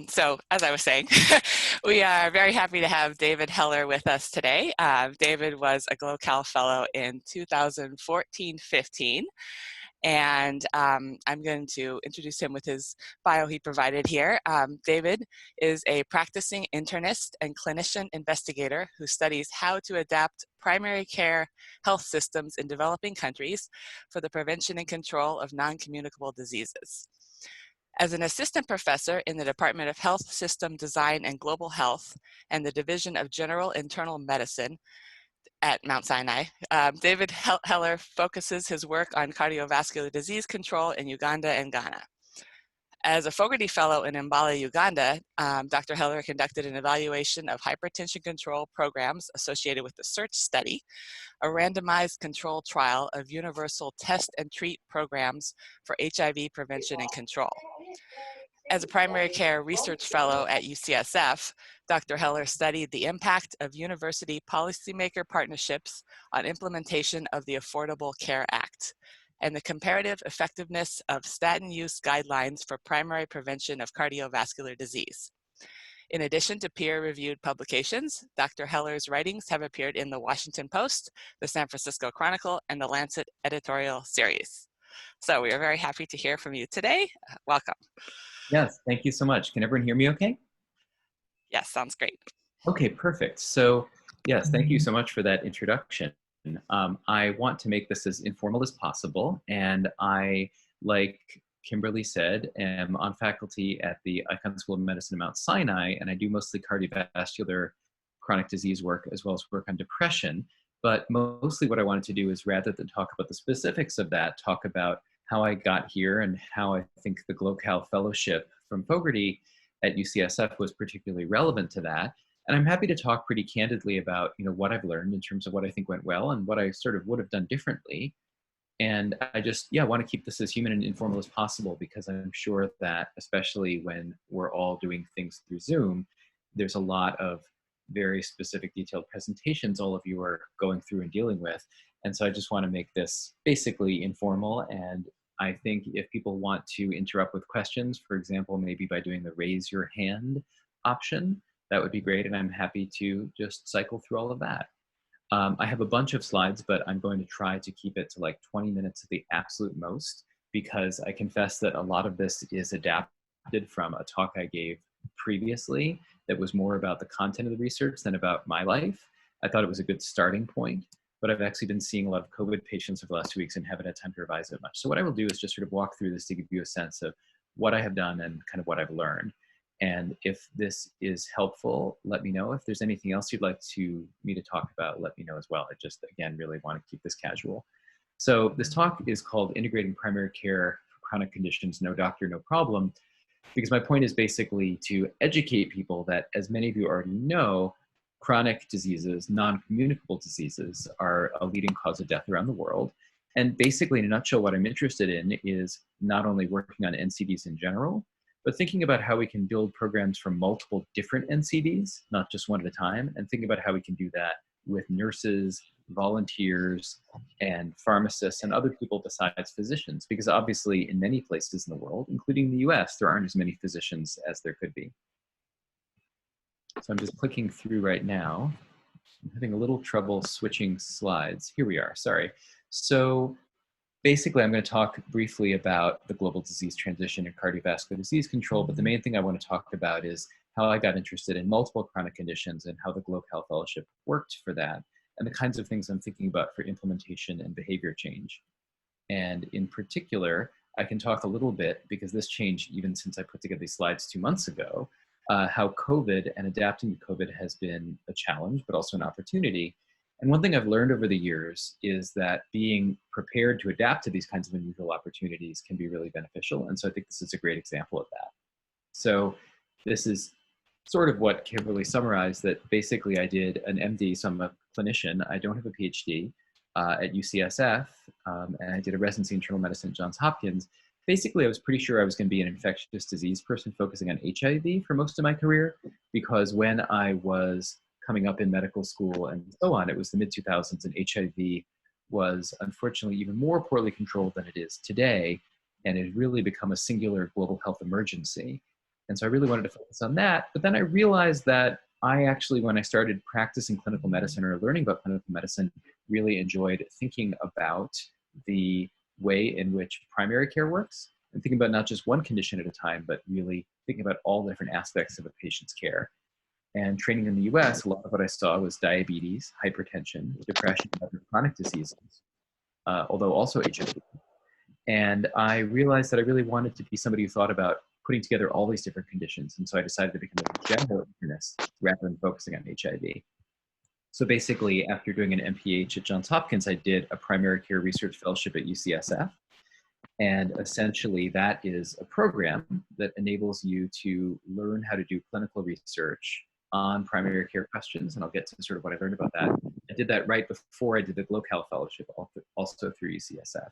So as I was saying, we are very happy to have David Heller with us today. David was a GloCal Fellow in 2014-15, and I'm going to introduce him with his bio he provided here. David is a practicing internist and clinician investigator who studies how to adapt primary care health systems in developing countries for the prevention and control of non-communicable diseases. As an assistant professor in the Department of Health System Design and Global Health and the Division of General Internal Medicine at Mount Sinai, David Heller focuses his work on cardiovascular disease control in Uganda and Ghana. As a Fogarty Fellow in Mbale, Uganda, Dr. Heller conducted an evaluation of hypertension control programs associated with the SEARCH study, a randomized control trial of universal test and treat programs for HIV prevention and control. As a primary care research fellow at UCSF, Dr. Heller studied the impact of university policymaker partnerships on implementation of the Affordable Care Act and the comparative effectiveness of statin use guidelines for primary prevention of cardiovascular disease. In addition to peer-reviewed publications, Dr. Heller's writings have appeared in the Washington Post, the San Francisco Chronicle, and the Lancet editorial series. So we are very happy to hear from you today. Welcome. Yes, thank you so much. Can everyone hear me okay? Yes, sounds great. Okay, perfect. So yes, thank you so much for that introduction. I want to make this as informal as possible, and I, like Kimberly said, am on faculty at the Icahn School of Medicine at Mount Sinai, and I do mostly cardiovascular chronic disease work as well as work on depression. But mostly what I wanted to do is, rather than talk about the specifics of that, talk about how I got here and how I think the GloCal Fellowship from Fogarty at UCSF was particularly relevant to that. And I'm happy to talk pretty candidly about, what I've learned in terms of what I think went well and what I sort of would have done differently. And I just, want to keep this as human and informal as possible, because I'm sure that, especially when we're all doing things through Zoom, there's a lot of very specific detailed presentations all of you are going through and dealing with. And so I just want to make this basically informal. And I think if people want to interrupt with questions, for example, maybe by doing the raise your hand option, that would be great. And I'm happy to just cycle through all of that. I have a bunch of slides, but I'm going to try to keep it to like 20 minutes at the absolute most, because I confess that a lot of this is adapted from a talk I gave previously that was more about the content of the research than about my life. I thought it was a good starting point, but I've actually been seeing a lot of COVID patients over the last 2 weeks and haven't had time to revise it much. So what I will do is just sort of walk through this to give you a sense of what I have done and kind of what I've learned. And if this is helpful, let me know. If there's anything else you'd like me to talk about, let me know as well. I just, again, really want to keep this casual. So this talk is called Integrating Primary Care for Chronic Conditions, No Doctor, No Problem, because my point is basically to educate people that, as many of you already know, chronic diseases, non-communicable diseases, are a leading cause of death around the world. And basically, in a nutshell, what I'm interested in is not only working on NCDs in general, but thinking about how we can build programs for multiple different NCDs, not just one at a time, and thinking about how we can do that with nurses, volunteers, and pharmacists, and other people besides physicians, because obviously in many places in the world, including the US, there aren't as many physicians as there could be. So I'm just clicking through right now. I'm having a little trouble switching slides. Here we are, sorry. So basically, I'm going to talk briefly about the global disease transition and cardiovascular disease control, but the main thing I want to talk about is how I got interested in multiple chronic conditions and how the GloCal Fellowship worked for that, and the kinds of things I'm thinking about for implementation and behavior change. And in particular, I can talk a little bit, because this changed even since I put together these slides 2 months ago, how COVID and adapting to COVID has been a challenge, but also an opportunity. And one thing I've learned over the years is that being prepared to adapt to these kinds of unusual opportunities can be really beneficial. And so I think this is a great example of that. So this is sort of what Kimberly summarized, that basically I did an MD, so I'm a clinician. I don't have a PhD at UCSF, and I did a residency in internal medicine at Johns Hopkins. Basically, I was pretty sure I was going to be an infectious disease person focusing on HIV for most of my career, because when I was coming up in medical school and so on, it was the mid-2000s, and HIV was unfortunately even more poorly controlled than it is today, and it had really become a singular global health emergency. And so I really wanted to focus on that. But then I realized that I actually, when I started practicing clinical medicine or learning about clinical medicine, really enjoyed thinking about the way in which primary care works and thinking about not just one condition at a time, but really thinking about all the different aspects of a patient's care. And training in the US, a lot of what I saw was diabetes, hypertension, depression, and other chronic diseases, although also HIV. And I realized that I really wanted to be somebody who thought about putting together all these different conditions. And so I decided to become a general internist rather than focusing on HIV. So basically, after doing an MPH at Johns Hopkins, I did a primary care research fellowship at UCSF. And essentially, that is a program that enables you to learn how to do clinical research on primary care questions. And I'll get to sort of what I learned about that. I did that right before I did the GloCal fellowship, also through UCSF.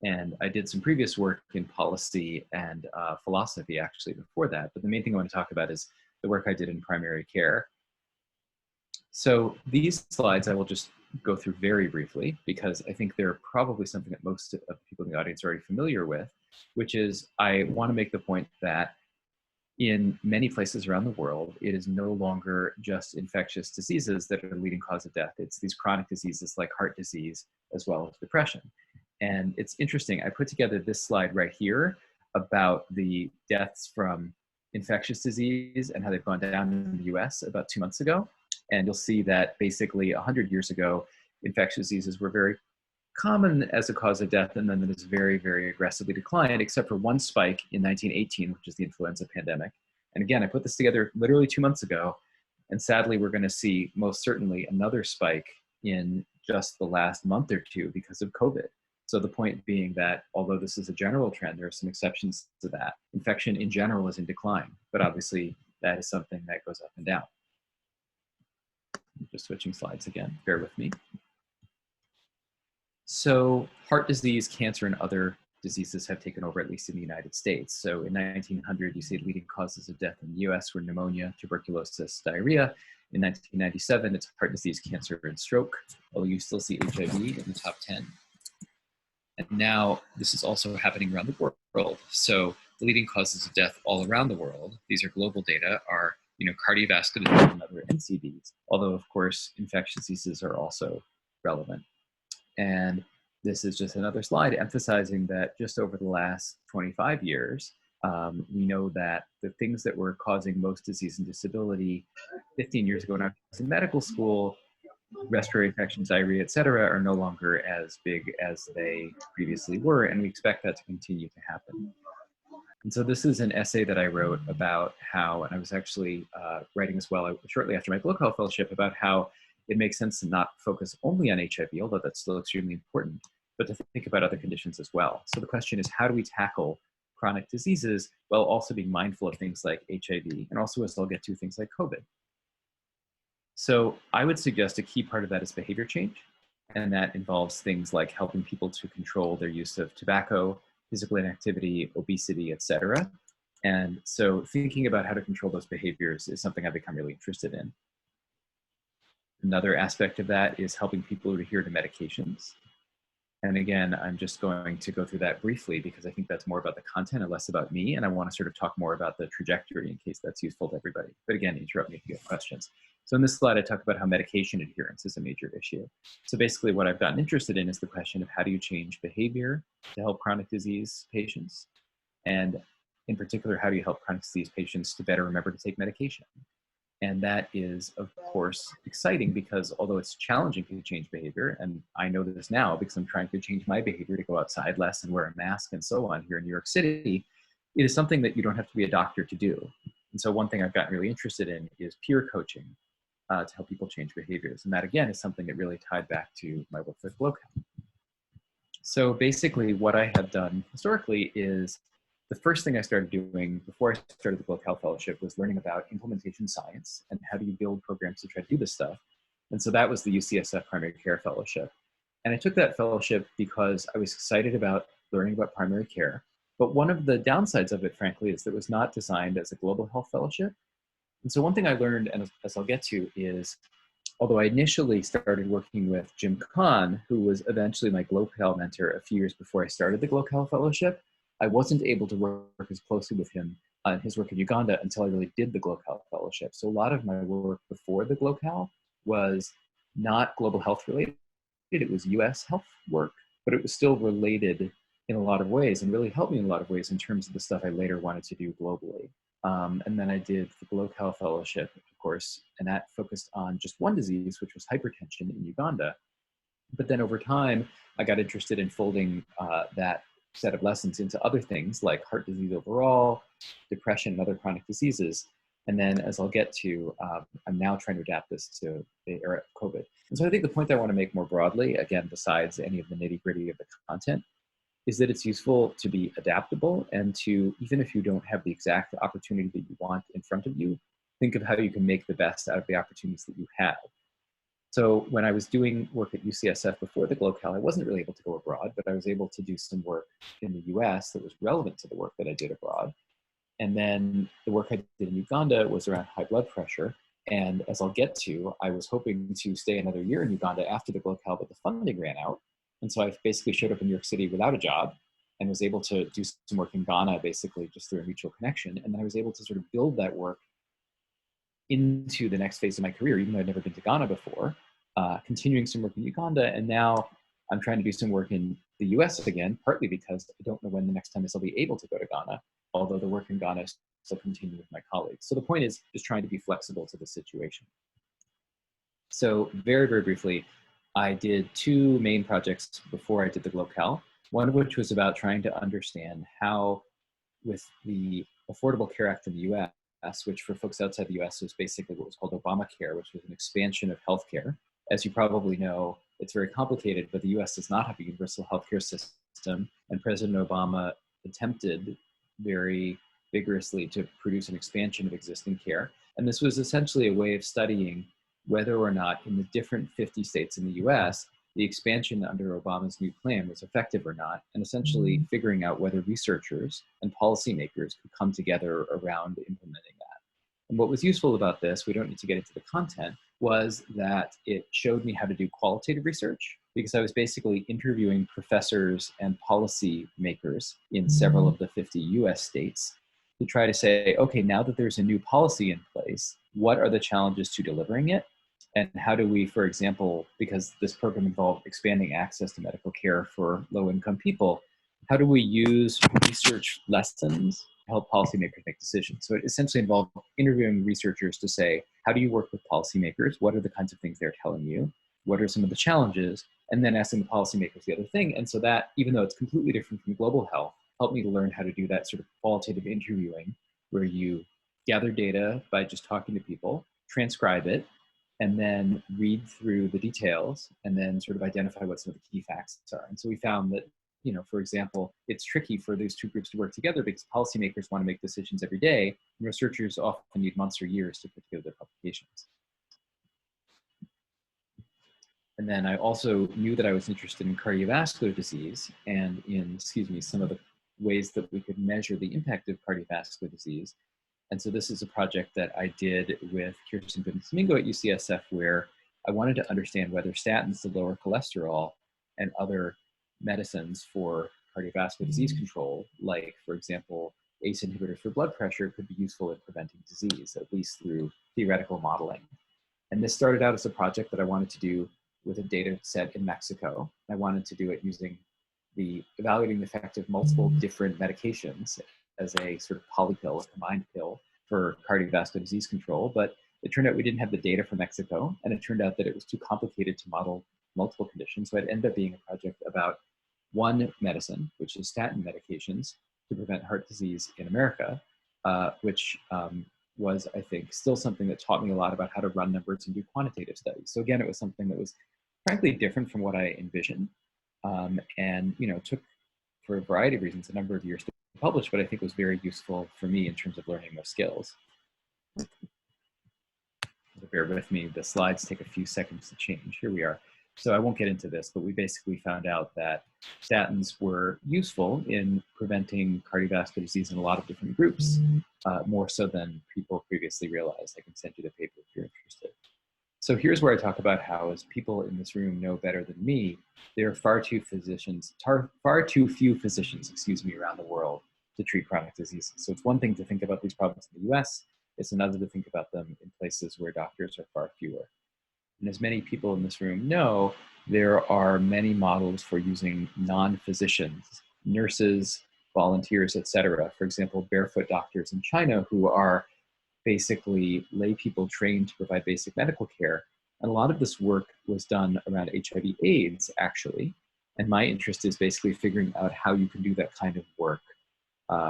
And I did some previous work in policy and philosophy actually before that. But the main thing I want to talk about is the work I did in primary care. So these slides I will just go through very briefly because I think they're probably something that most of the people in the audience are already familiar with, which is I want to make the point that in many places around the world, it is no longer just infectious diseases that are the leading cause of death. It's these chronic diseases like heart disease as well as depression. And it's interesting, I put together this slide right here about the deaths from infectious disease and how they've gone down in the US about 2 months ago. And you'll see that basically 100 years ago, infectious diseases were very common as a cause of death, and then it has very, very aggressively declined, except for one spike in 1918, which is the Influenza Pandemic. And again, I put this together literally 2 months ago, and sadly, we're going to see most certainly another spike in just the last month or two because of COVID. So the point being that although this is a general trend, there are some exceptions to that. Infection in general is in decline, but obviously that is something that goes up and down. Just switching slides again, bear with me. So heart disease, cancer, and other diseases have taken over, at least in the United States. So in 1900, you see leading causes of death in the US were pneumonia, tuberculosis, diarrhea. In 1997, it's heart disease, cancer, and stroke, although you still see HIV in the top 10. And now this is also happening around the world. So the leading causes of death all around the world, these are global data, are cardiovascular disease and other NCDs, although of course infectious diseases are also relevant. And this is just another slide emphasizing that just over the last 25 years, we know that the things that were causing most disease and disability 15 years ago when I was in medical school, respiratory infections, diarrhea, et cetera, are no longer as big as they previously were, and we expect that to continue to happen. And so this is an essay that I wrote about how, and I was actually writing as well shortly after my GloCal fellowship, about how it makes sense to not focus only on HIV, although that's still extremely important, but to think about other conditions as well. So the question is, how do we tackle chronic diseases while also being mindful of things like HIV, and also, as I'll get to, things like COVID? So I would suggest a key part of that is behavior change, and that involves things like helping people to control their use of tobacco, physical inactivity, obesity, etc. And so thinking about how to control those behaviors is something I've become really interested in. Another aspect of that is helping people adhere to medications. And again, I'm just going to go through that briefly because I think that's more about the content and less about me. And I want to sort of talk more about the trajectory in case that's useful to everybody. But again, interrupt me if you have questions. So in this slide, I talk about how medication adherence is a major issue. So basically what I've gotten interested in is the question of how do you change behavior to help chronic disease patients? And in particular, how do you help chronic disease patients to better remember to take medication? And that is, of course, exciting because although it's challenging to change behavior, and I know this now because I'm trying to change my behavior to go outside less and wear a mask and so on here in New York City, it is something that you don't have to be a doctor to do. And so one thing I've gotten really interested in is peer coaching to help people change behaviors. And that, again, is something that really tied back to my work with GloCal. So basically what I have done historically is the first thing I started doing before I started the GloCal Fellowship was learning about implementation science and how do you build programs to try to do this stuff. And so that was the UCSF Primary Care Fellowship. And I took that fellowship because I was excited about learning about primary care. But one of the downsides of it, frankly, is that it was not designed as a global health fellowship. And so one thing I learned, and as I'll get to, is although I initially started working with Jim Kahn, who was eventually my GloCal mentor a few years before I started the GloCal Fellowship, I wasn't able to work as closely with him on his work in Uganda until I really did the GloCal fellowship. So a lot of my work before the GloCal was not global health related. It was US health work, but it was still related in a lot of ways and really helped me in a lot of ways in terms of the stuff I later wanted to do globally. And then I did the GloCal fellowship, of course, and that focused on just one disease, which was hypertension in Uganda. But then over time, I got interested in folding that set of lessons into other things like heart disease overall, depression, and other chronic diseases. And then, as I'll get to, I'm now trying to adapt this to the era of COVID. And so I think the point that I want to make more broadly, again, besides any of the nitty-gritty of the content, is that it's useful to be adaptable and to, even if you don't have the exact opportunity that you want in front of you, think of how you can make the best out of the opportunities that you have. So when I was doing work at Ucsf before the GloCal, I wasn't really able to go abroad, but I was able to do some work in the US that was relevant to the work that I did abroad. And then the work I did in Uganda was around high blood pressure. And as I'll get to, I was hoping to stay another year in Uganda after the GloCal, but the funding ran out. And so I basically showed up in New York City without a job and was able to do some work in Ghana, basically just through a mutual connection. And then I was able to sort of build that work into the next phase of my career, even though I'd never been to Ghana before, continuing some work in Uganda. And now I'm trying to do some work in the US again, partly because I don't know when the next time I'll be able to go to Ghana, although the work in Ghana is still continuing with my colleagues. So the point is just trying to be flexible to the situation. So very, very briefly, I did two main projects before I did the GloCal, one of which was about trying to understand how, with the Affordable Care Act in the US, which for folks outside the US was basically what was called Obamacare, which was an expansion of healthcare. As you probably know, it's very complicated, but the US does not have a universal healthcare system, and President Obama attempted very vigorously to produce an expansion of existing care. And this was essentially a way of studying whether or not in the different 50 states in the US, the expansion under Obama's new plan was effective or not, and essentially figuring out whether researchers and policymakers could come together around implementing that. And what was useful about this, we don't need to get into the content, was that it showed me how to do qualitative research, because I was basically interviewing professors and policymakers in several of the 50 US states to try to say, okay, now that there's a new policy in place, what are the challenges to delivering it? And how do we, for example, because this program involved expanding access to medical care for low-income people, how do we use research lessons to help policymakers make decisions? So it essentially involved interviewing researchers to say, how do you work with policymakers? What are the kinds of things they're telling you? What are some of the challenges? And then asking the policymakers the other thing. And so that, even though it's completely different from global health, helped me to learn how to do that sort of qualitative interviewing where you gather data by just talking to people, transcribe it, and then read through the details and then sort of identify what some of the key facts are. And so we found that, you know, for example, it's tricky for those two groups to work together because policymakers want to make decisions every day, and researchers often need months or years to put together their publications. And then I also knew that I was interested in cardiovascular disease and in, some of the ways that we could measure the impact of cardiovascular disease. And so this is a project that I did with Kirsten Domingo at UCSF, where I wanted to understand whether statins to lower cholesterol and other medicines for cardiovascular disease control, like, for example, ACE inhibitors for blood pressure, could be useful in preventing disease, at least through theoretical modeling. And this started out as a project that I wanted to do with a data set in Mexico. I wanted to do it using evaluating the effect of multiple different medications as a sort of polypill, a combined pill for cardiovascular disease control. But it turned out we didn't have the data from Mexico, and it turned out that it was too complicated to model multiple conditions. So it ended up being a project about one medicine, which is statin medications to prevent heart disease in America, which was, I think, still something that taught me a lot about how to run numbers and do quantitative studies. So again, it was something that was frankly different from what I envisioned, and took, for a variety of reasons, a number of years to publish, but I think was very useful for me in terms of learning those skills. Bear with me, the slides take a few seconds to change. Here we are. So I won't get into this, but we basically found out that statins were useful in preventing cardiovascular disease in a lot of different groups, more so than people previously realized. I can send you the paper if you're interested. So here's where I talk about how, as people in this room know better than me, there are far too few physicians, around the world to treat chronic diseases. So it's one thing to think about these problems in the US, it's another to think about them in places where doctors are far fewer. And as many people in this room know, there are many models for using non-physicians, nurses, volunteers, etc. For example, barefoot doctors in China who are basically lay people trained to provide basic medical care. And a lot of this work was done around HIV/AIDS, actually. And my interest is basically figuring out how you can do that kind of work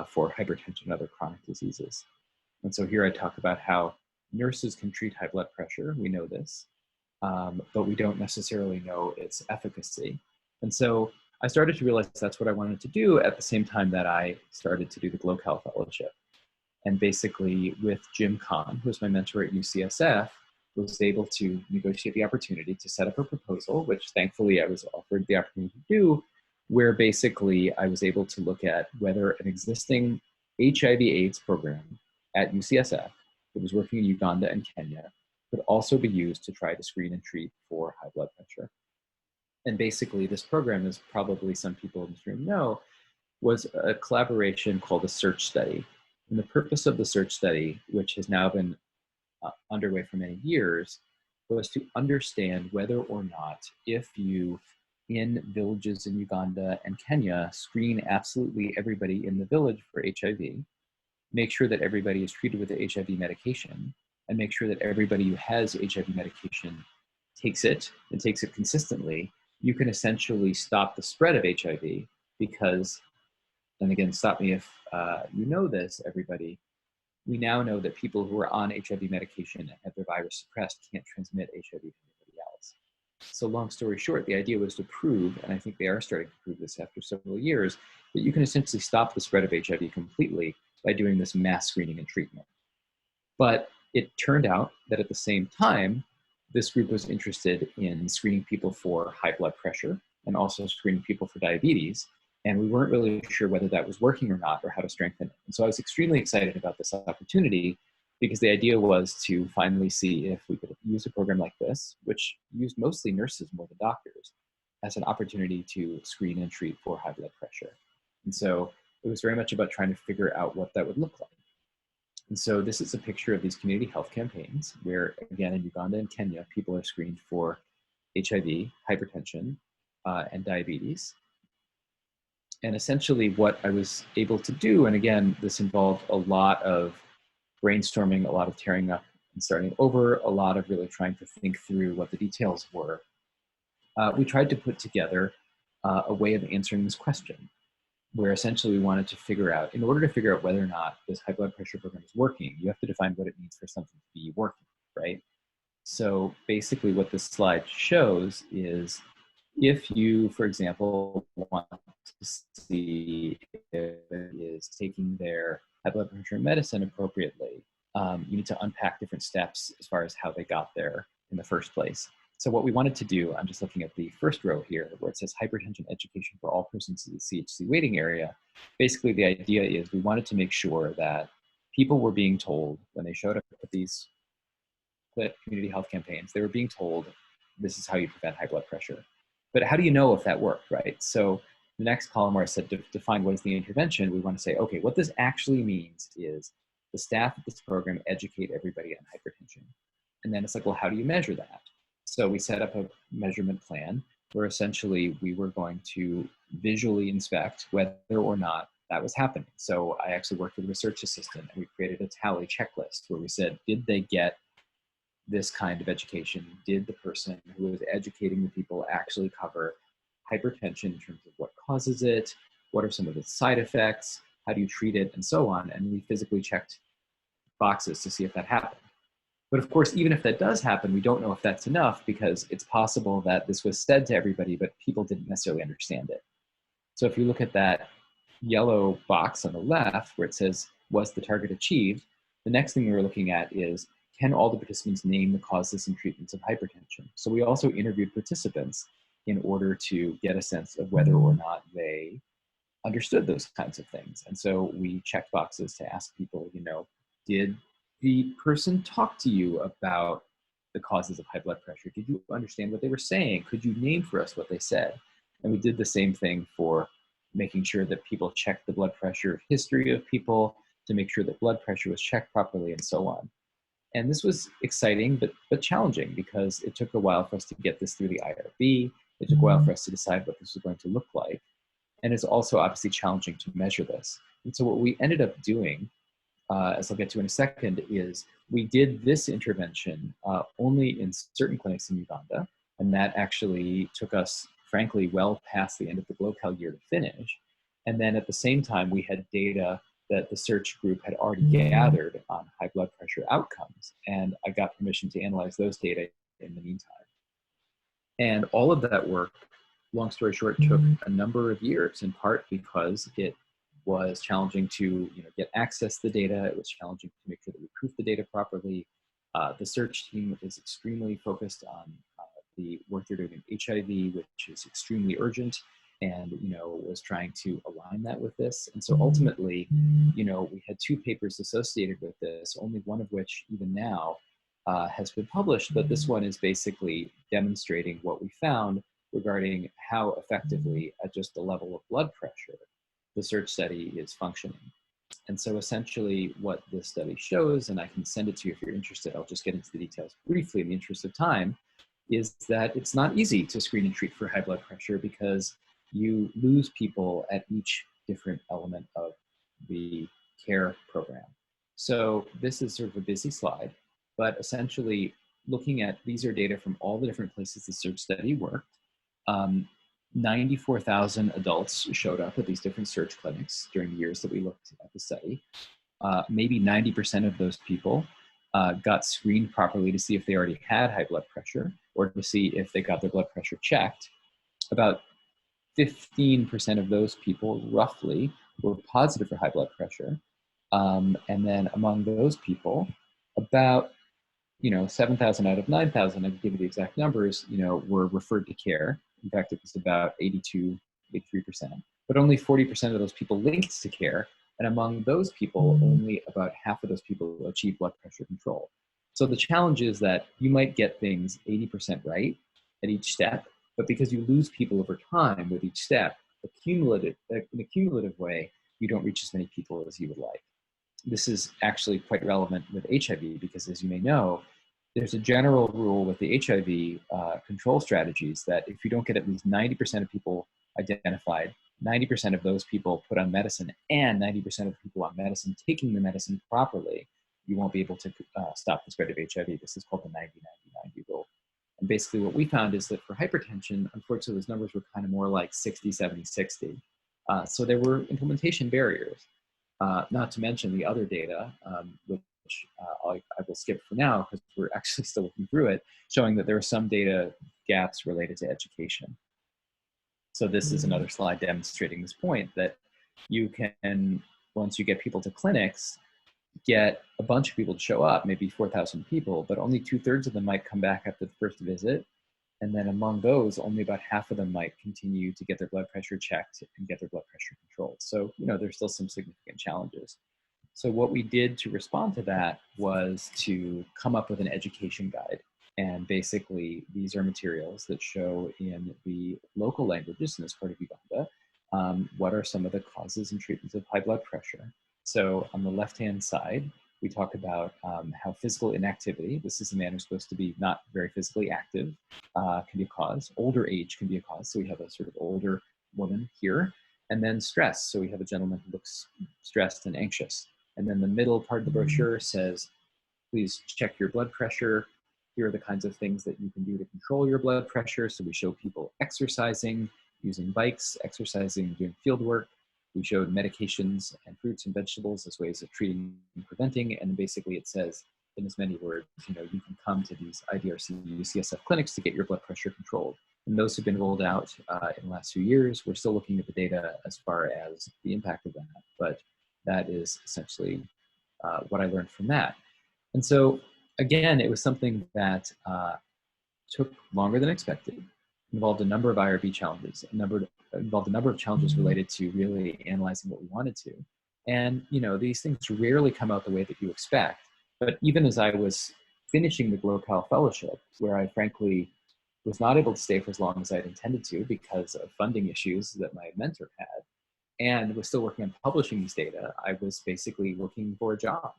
for hypertension and other chronic diseases. And so here I talk about how nurses can treat high blood pressure. We know this, but we don't necessarily know its efficacy. And so I started to realize that's what I wanted to do at the same time that I started to do the GloCal Fellowship. And basically with Jim Kahn, who was my mentor at UCSF, was able to negotiate the opportunity to set up a proposal, which thankfully I was offered the opportunity to do, where basically I was able to look at whether an existing HIV/AIDS program at UCSF that was working in Uganda and Kenya could also be used to try to screen and treat for high blood pressure. And basically this program, as probably some people in this room know, was a collaboration called a search study. And the purpose of the search study, which has now been underway for many years, was to understand whether or not if you, in villages in Uganda and Kenya, screen absolutely everybody in the village for HIV, make sure that everybody is treated with the HIV medication, and make sure that everybody who has HIV medication takes it and takes it consistently, you can essentially stop the spread of HIV because, and again, stop me if you know this, everybody, we now know that people who are on HIV medication and have their virus suppressed can't transmit HIV to anybody else. So long story short, the idea was to prove, and I think they are starting to prove this after several years, that you can essentially stop the spread of HIV completely by doing this mass screening and treatment. But it turned out that at the same time, this group was interested in screening people for high blood pressure and also screening people for diabetes. And we weren't really sure whether that was working or not, or how to strengthen it. And so I was extremely excited about this opportunity because the idea was to finally see if we could use a program like this, which used mostly nurses more than doctors, as an opportunity to screen and treat for high blood pressure. And so it was very much about trying to figure out what that would look like. And so this is a picture of these community health campaigns where, again, in Uganda and Kenya, people are screened for HIV, hypertension, and diabetes. And essentially what I was able to do, and again, this involved a lot of brainstorming, a lot of tearing up and starting over, a lot of really trying to think through what the details were. We tried to put together a way of answering this question, where essentially we wanted to figure out, in order to figure out whether or not this high blood pressure program is working, you have to define what it means for something to be working, right? So basically what this slide shows is if you, for example, want to see if it is taking their high blood pressure medicine appropriately, you need to unpack different steps as far as how they got there in the first place. So what we wanted to do, I'm just looking at the first row here, where it says hypertension education for all persons in the CHC waiting area. Basically, the idea is we wanted to make sure that people were being told when they showed up at these community health campaigns, they were being told, this is how you prevent high blood pressure. But how do you know if that worked, right? So the next column where I said define what is the intervention, we want to say, okay, what this actually means is the staff at this program educate everybody on hypertension. And then it's like, well, how do you measure that? So we set up a measurement plan where essentially we were going to visually inspect whether or not that was happening. So I actually worked with a research assistant and we created a tally checklist where we said, did they get this kind of education? Did the person who was educating the people actually cover hypertension in terms of what causes it? What are some of its side effects? How do you treat it? And so on. And we physically checked boxes to see if that happened. But of course, even if that does happen, we don't know if that's enough because it's possible that this was said to everybody, but people didn't necessarily understand it. So if you look at that yellow box on the left where it says, was the target achieved? The next thing we were looking at is, can all the participants name the causes and treatments of hypertension? So we also interviewed participants in order to get a sense of whether or not they understood those kinds of things. And so we checked boxes to ask people, you know, did the person talk to you about the causes of high blood pressure? Did you understand what they were saying? Could you name for us what they said? And we did the same thing for making sure that people checked the blood pressure history of people to make sure that blood pressure was checked properly and so on. And this was exciting, but challenging because it took a while for us to get this through the IRB. It took a while for us to decide what this was going to look like. And it's also obviously challenging to measure this. And so what we ended up doing, as I'll get to in a second, is we did this intervention only in certain clinics in Uganda. And that actually took us, frankly, well past the end of the GloCal year to finish. And then at the same time, we had data that the search group had already gathered on high blood pressure outcomes. And I got permission to analyze those data in the meantime. And all of that work, long story short, took a number of years, in part because it was challenging to get access to the data. It was challenging to make sure that we proofed the data properly. The search team is extremely focused on the work they're doing in HIV, which is extremely urgent, and was trying to align that with this. And so ultimately, we had 2 papers associated with this, only one of which even now has been published, but this one is basically demonstrating what we found regarding how effectively at just the level of blood pressure the search study is functioning. And so essentially what this study shows, and I can send it to you if you're interested, I'll just get into the details briefly in the interest of time, is that it's not easy to screen and treat for high blood pressure because you lose people at each different element of the care program. So this is sort of a busy slide, but essentially looking at, these are data from all the different places the search study worked. 94,000 adults showed up at these different search clinics during the years that we looked at the study. Maybe 90% of those people got screened properly to see if they already had high blood pressure or to see if they got their blood pressure checked. About 15% of those people, roughly, were positive for high blood pressure. And then among those people, about 7,000 out of 9,000, I can give you the exact numbers, were referred to care. In fact, it was about 82, 83%. But only 40% of those people linked to care. And among those people, only about half of those people achieved blood pressure control. So the challenge is that you might get things 80% right at each step, but because you lose people over time with each step, in a cumulative way, you don't reach as many people as you would like. This is actually quite relevant with HIV because, as you may know, there's a general rule with the HIV control strategies that if you don't get at least 90% of people identified, 90% of those people put on medicine, and 90% of people on medicine taking the medicine properly, you won't be able to stop the spread of HIV. This is called the 90-90-90 rule. And basically what we found is that for hypertension, unfortunately, those numbers were kind of more like 60, 70, 60. So there were implementation barriers. Not to mention the other data, which I will skip for now because we're actually still looking through it, showing that there are some data gaps related to education. So this is another slide demonstrating this point that you can, once you get people to clinics, get a bunch of people to show up, maybe 4,000 people, but only 2/3 of them might come back after the first visit. And then among those, only about half of them might continue to get their blood pressure checked and get their blood pressure controlled. So, there's still some significant challenges. So what we did to respond to that was to come up with an education guide. And basically, these are materials that show in the local languages in this part of Uganda, what are some of the causes and treatments of high blood pressure. So on the left-hand side, we talk about how physical inactivity, this is a man who's supposed to be not very physically active, can be a cause. Older age can be a cause. So we have a sort of older woman here. And then stress. So we have a gentleman who looks stressed and anxious. And then the middle part of the brochure says, please check your blood pressure. Here are the kinds of things that you can do to control your blood pressure. So we show people exercising, using bikes, exercising, doing field work. We showed medications and fruits and vegetables as ways of treating and preventing. And basically it says, in as many words, you can come to these IDRC UCSF clinics to get your blood pressure controlled. And those have been rolled out in the last few years. We're still looking at the data as far as the impact of that, but that is essentially what I learned from that. And so again, it was something that took longer than expected, involved a number of IRB challenges, involved a number of challenges related to really analyzing what we wanted to. And these things rarely come out the way that you expect. But even as I was finishing the GloCal fellowship, where I frankly was not able to stay for as long as I'd intended to because of funding issues that my mentor had, and was still working on publishing these data, I was basically looking for a job.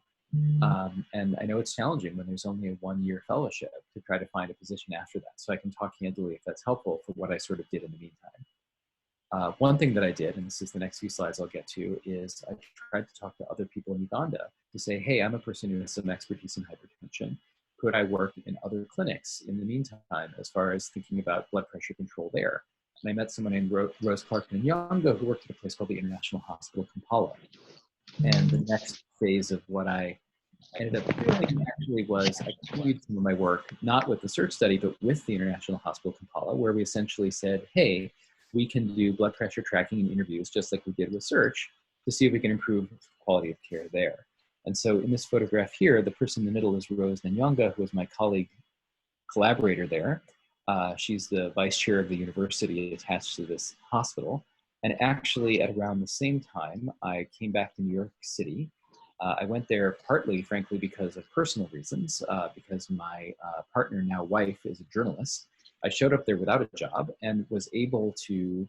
And I know it's challenging when there's only a 1-year fellowship to try to find a position after that. So I can talk candidly if that's helpful for what I sort of did in the meantime. One thing that I did, and this is the next few slides I'll get to, is I tried to talk to other people in Uganda to say, hey, I'm a person who has some expertise in hypertension. Could I work in other clinics in the meantime as far as thinking about blood pressure control there? And I met someone named Rose Clark in Nyanga who worked at a place called the International Hospital Kampala. And the next phase of what I ended up doing actually was I continued some of my work, not with the search study, but with the International Hospital Kampala, where we essentially said, hey, we can do blood pressure tracking and interviews just like we did with search to see if we can improve quality of care there. And so in this photograph here, the person in the middle is Rose Nyanga, who is my colleague, collaborator there. She's the vice chair of the university attached to this hospital. And actually at around the same time, I came back to New York City. I went there partly, frankly, because of personal reasons, because my partner, now wife, is a journalist. I showed up there without a job and was able to,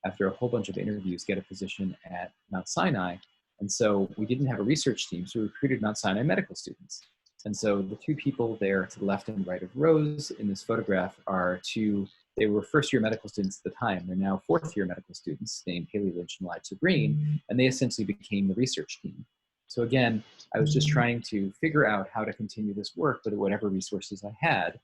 after a whole bunch of interviews, get a position at Mount Sinai. And so we didn't have a research team, so we recruited Mount Sinai medical students. And so the two people there to the left and right of Rose in this photograph are two, they were first-year medical students at the time. They're now fourth-year medical students named Haley Lynch and Liza Green, and they essentially became the research team. So again, I was just trying to figure out how to continue this work with whatever resources I had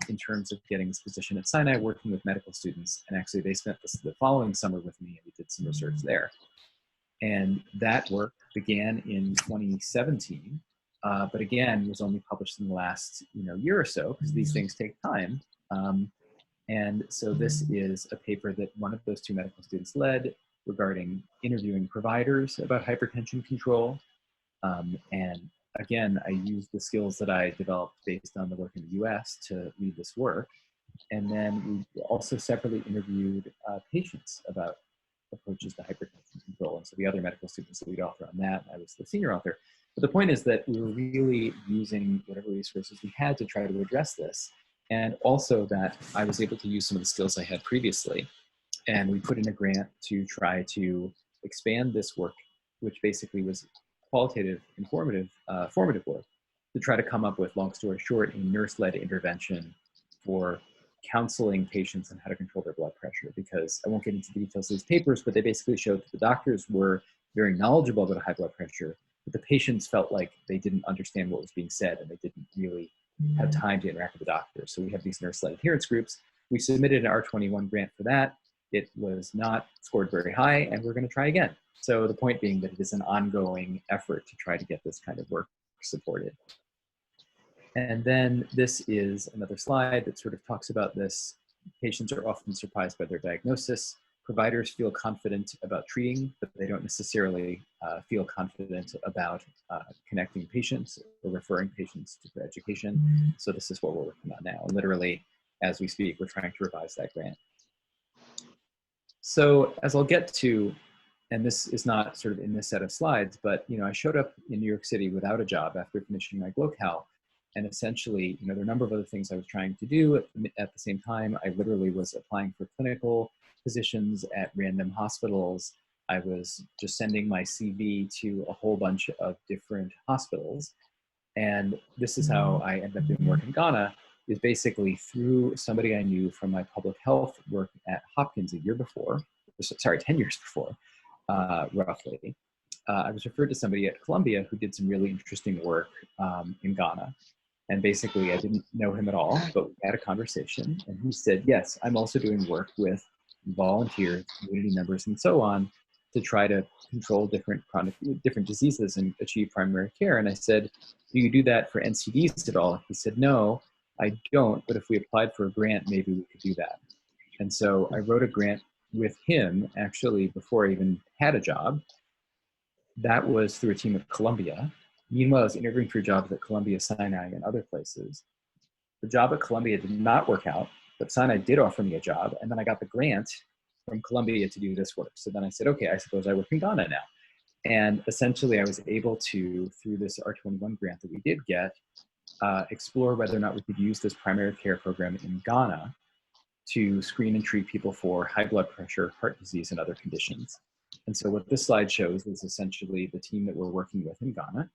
in terms of getting this position at Sinai, working with medical students. And actually they spent the following summer with me and we did some research there. And that work began in 2017, but again, was only published in the last year or so, because these things take time. And so this is a paper that one of those two medical students led regarding interviewing providers about hypertension control. And again, I used the skills that I developed based on the work in the US to lead this work. And then we also separately interviewed patients about approaches to hypertension control. And so the other medical students, the lead author on that, I was the senior author. But the point is that we were really using whatever resources we had to try to address this. And also that I was able to use some of the skills I had previously. And we put in a grant to try to expand this work, which basically was qualitative, formative work, to try to come up with, long story short, a nurse-led intervention for counseling patients on how to control their blood pressure. Because I won't get into the details of these papers, but they basically showed that the doctors were very knowledgeable about high blood pressure, but the patients felt like they didn't understand what was being said and they didn't really have time to interact with the doctor. So we have these nurse-led adherence groups. We submitted an R21 grant for that. It was not scored very high, and we're going to try again. So the point being that it is an ongoing effort to try to get this kind of work supported. And then this is another slide that sort of talks about this. Patients are often surprised by their diagnosis. Providers feel confident about treating, but they don't necessarily feel confident about connecting patients or referring patients to education. So this is what we're working on now. And literally, as we speak, we're trying to revise that grant. So as I'll get to, and this is not sort of in this set of slides, but I showed up in New York City without a job after finishing my GloCal. And essentially, there are a number of other things I was trying to do at the same time. I literally was applying for clinical positions at random hospitals. I was just sending my CV to a whole bunch of different hospitals. And this is how I ended up doing work in Ghana, is basically through somebody I knew from my public health work at Hopkins 10 years before, roughly. I was referred to somebody at Columbia who did some really interesting work in Ghana. And basically, I didn't know him at all, but we had a conversation. And he said, yes, I'm also doing work with volunteers, community members, and so on to try to control different diseases and achieve primary care. And I said, do you do that for NCDs at all? He said, no, I don't. But if we applied for a grant, maybe we could do that. And so I wrote a grant with him, actually, before I even had a job. That was through a team at Columbia. Meanwhile, I was interviewing for jobs at Columbia, Sinai, and other places. The job at Columbia did not work out, but Sinai did offer me a job, and then I got the grant from Columbia to do this work. So then I said, okay, I suppose I work in Ghana now. And essentially, I was able to, through this R21 grant that we did get, explore whether or not we could use this primary care program in Ghana to screen and treat people for high blood pressure, heart disease, and other conditions. And so what this slide shows is essentially the team that we're working with in Ghana.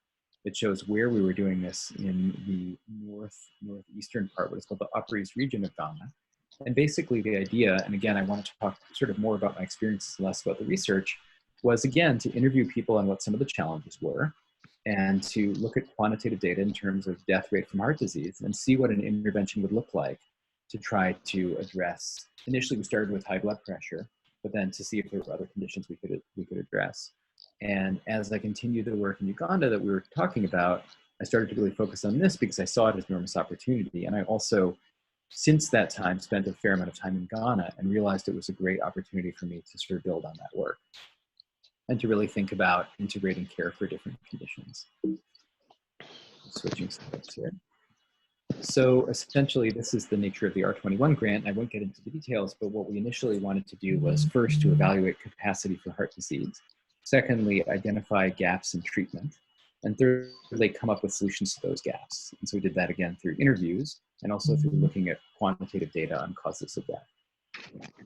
It shows where we were doing this in the northeastern part, what is called the Upper East region of Ghana. And basically the idea, and again, I want to talk sort of more about my experiences, less about the research, was again to interview people on what some of the challenges were and to look at quantitative data in terms of death rate from heart disease and see what an intervention would look like to try to address. Initially, we started with high blood pressure, but then to see if there were other conditions we could address. And as I continued the work in Uganda that we were talking about, I started to really focus on this because I saw it as an enormous opportunity. And I also, since that time, spent a fair amount of time in Ghana and realized it was a great opportunity for me to sort of build on that work and to really think about integrating care for different conditions. Switching slides here. So essentially, this is the nature of the R21 grant. I won't get into the details, but what we initially wanted to do was first to evaluate capacity for heart disease. Secondly, identify gaps in treatment. And thirdly, come up with solutions to those gaps. And so we did that again through interviews and also through looking at quantitative data on causes of death.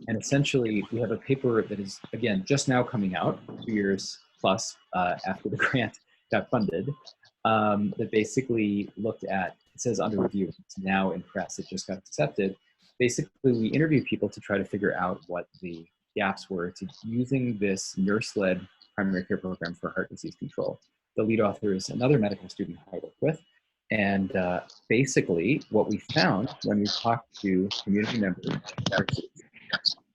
And essentially, we have a paper that is, again, just now coming out, 2 years plus after the grant got funded, that basically looked at, it says under review, it's now in press, it just got accepted. Basically, we interviewed people to try to figure out what the gaps were to using this nurse-led primary care program for heart disease control. The lead author is another medical student I work with. And basically, what we found when we talked to community members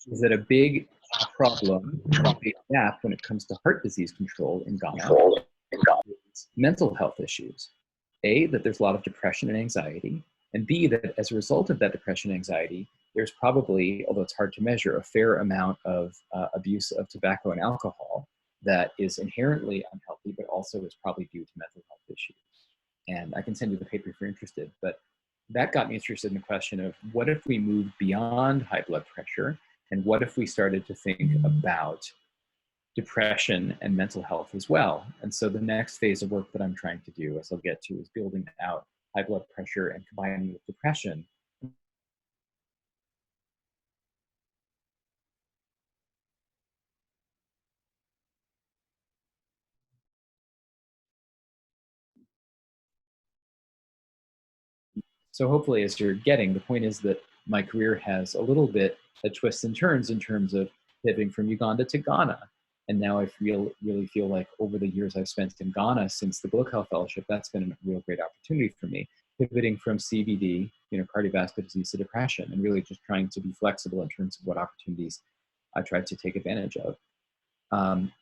is that a big problem, a big gap when it comes to heart disease control in Ghana is mental health issues. A, that there's a lot of depression and anxiety, and B, that as a result of that depression and anxiety, there's probably, although it's hard to measure, a fair amount of abuse of tobacco and alcohol that is inherently unhealthy, but also is probably due to mental health issues. And I can send you the paper if you're interested, but that got me interested in the question of what if we moved beyond high blood pressure, and what if we started to think about depression and mental health as well. And so the next phase of work that I'm trying to do, as I'll get to, is building out high blood pressure and combining it with depression. So hopefully, as you're getting, the point is that my career has a little bit of twists and turns in terms of pivoting from Uganda to Ghana. And now I really feel like over the years I've spent in Ghana since the GloCal Fellowship, that's been a real great opportunity for me, pivoting from CVD, cardiovascular disease, to depression, and really just trying to be flexible in terms of what opportunities I tried to take advantage of.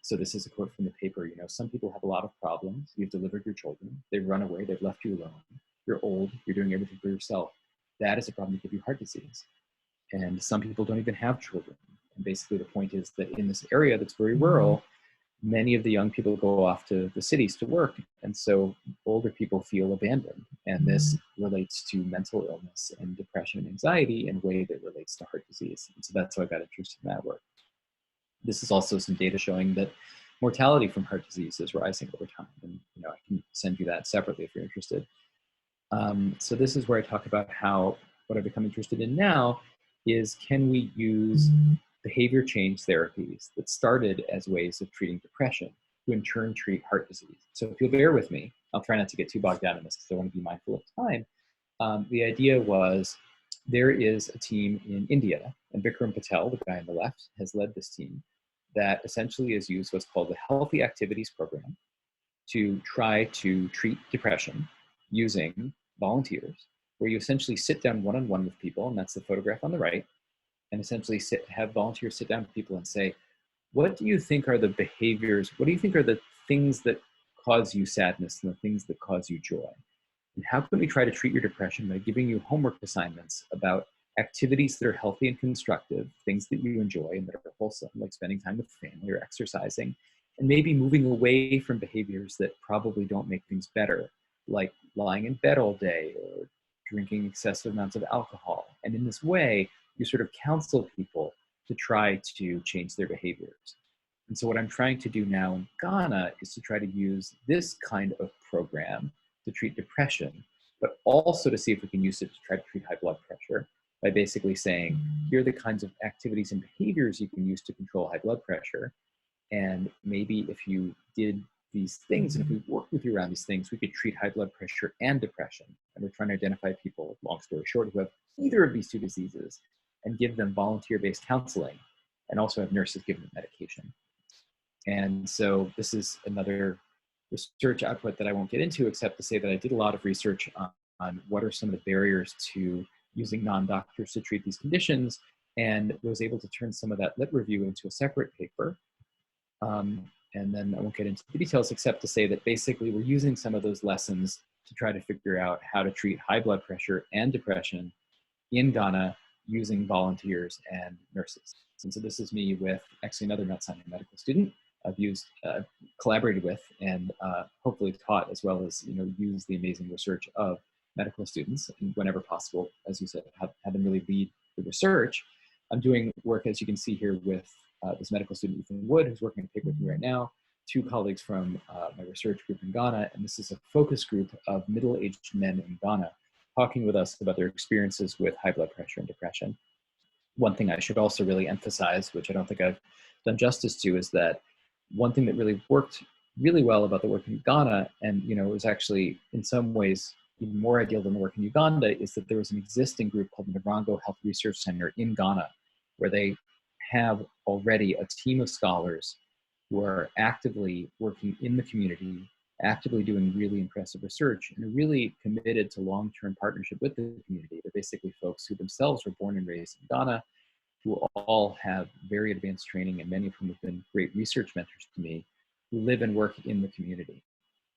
So this is a quote from the paper. Some people have a lot of problems. You've delivered your children. They've run away. They've left you alone. You're old. You're doing everything for yourself. That is a problem to give you heart disease. And some people don't even have children. And basically the point is that in this area that's very rural, many of the young people go off to the cities to work. And so older people feel abandoned. And this relates to mental illness and depression and anxiety in a way that relates to heart disease. And so that's how I got interested in that work. This is also some data showing that mortality from heart disease is rising over time. And I can send you that separately if you're interested. So this is where I talk about how what I've become interested in now is, can we use behavior change therapies that started as ways of treating depression to in turn treat heart disease? So if you'll bear with me, I'll try not to get too bogged down in this because I want to be mindful of time. The idea was, there is a team in India, and Vikram Patel, the guy on the left, has led this team that essentially has used what's called the Healthy Activities Program to try to treat depression using volunteers, where you essentially sit down one-on-one with people, and that's the photograph on the right, and essentially have volunteers sit down with people and say, what do you think are the behaviors, what do you think are the things that cause you sadness and the things that cause you joy? And how can we try to treat your depression by giving you homework assignments about activities that are healthy and constructive, things that you enjoy and that are wholesome, like spending time with family or exercising, and maybe moving away from behaviors that probably don't make things better, like lying in bed all day or drinking excessive amounts of alcohol. And in this way, you sort of counsel people to try to change their behaviors. And so what I'm trying to do now in Ghana is to try to use this kind of program to treat depression, but also to see if we can use it to try to treat high blood pressure by basically saying, here are the kinds of activities and behaviors you can use to control high blood pressure. And maybe if you did these things, and if we worked with you around these things, we could treat high blood pressure and depression. And we're trying to identify people, long story short, who have either of these two diseases and give them volunteer-based counseling, and also have nurses give them medication. And so this is another research output that I won't get into, except to say that I did a lot of research on what are some of the barriers to using non-doctors to treat these conditions, and was able to turn some of that lit review into a separate paper. And then I won't get into the details, except to say that basically we're using some of those lessons to try to figure out how to treat high blood pressure and depression in Ghana using volunteers and nurses. And so this is me with actually another Mount Sinai medical student I've collaborated with, and hopefully taught, as well as use the amazing research of medical students, and whenever possible, as you said, have them really lead the research. I'm doing work, as you can see here, with this medical student, Ethan Wood, who's working on a paper with me right now, two colleagues from my research group in Ghana, and this is a focus group of middle-aged men in Ghana talking with us about their experiences with high blood pressure and depression. One thing I should also really emphasize, which I don't think I've done justice to, is that one thing that really worked really well about the work in Ghana, and was actually in some ways even more ideal than the work in Uganda, is that there was an existing group called the Narango Health Research Center in Ghana, where they have already a team of scholars who are actively working in the community, actively doing really impressive research, and are really committed to long-term partnership with the community. They're basically folks who themselves were born and raised in Ghana, who all have very advanced training, and many of whom have been great research mentors to me, who live and work in the community.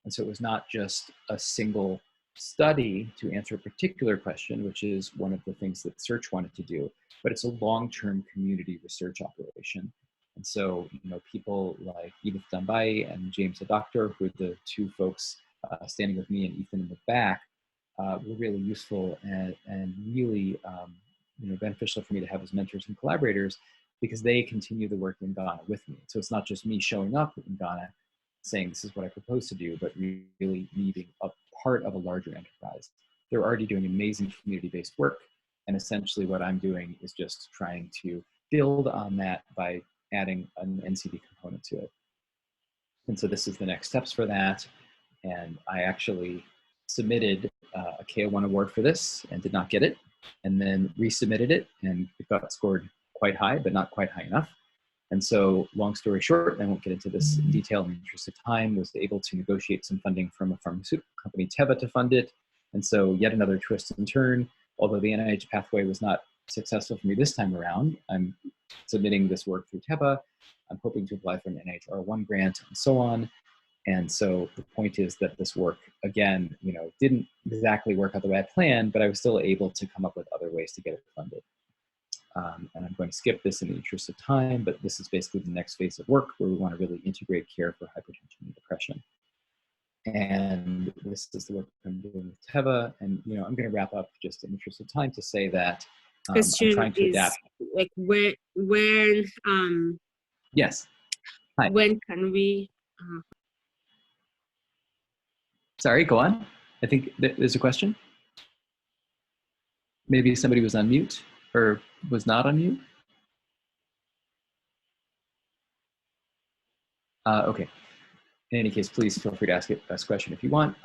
And so it was not just a single study to answer a particular question, which is one of the things that Search wanted to do, but it's a long-term community research operation. And so, people like Edith Dambai and James the Doctor, who are the two folks standing with me and Ethan in the back, were really useful and really beneficial for me to have as mentors and collaborators, because they continue the work in Ghana with me. So it's not just me showing up in Ghana saying this is what I propose to do, but really me being a part of a larger enterprise. They're already doing amazing community-based work, and essentially what I'm doing is just trying to build on that by adding an NCD component to it. And so this is the next steps for that. And I actually submitted a KO1 award for this and did not get it, and then resubmitted it, and it got scored quite high, but not quite high enough. And so, long story short, I won't get into this in detail in the interest of time, was able to negotiate some funding from a pharmaceutical company, Teva, to fund it. And so yet another twist and turn. Although the NIH pathway was not successful for me this time around, I'm submitting this work through Teva. I'm hoping to apply for an NIH R1 grant and so on. And so the point is that this work, again, didn't exactly work out the way I planned, but I was still able to come up with other ways to get it funded. And I'm going to skip this in the interest of time, but this is basically the next phase of work where we want to really integrate care for hypertension and depression. And this is the work I'm doing with Teva. And, I'm going to wrap up just in the interest of time to say that I'm trying to adapt. Like Yes. Hi. When can we? Sorry, go on. I think there's a question. Maybe somebody was on mute or was not on mute. Okay. In any case, please feel free to ask a question if you want.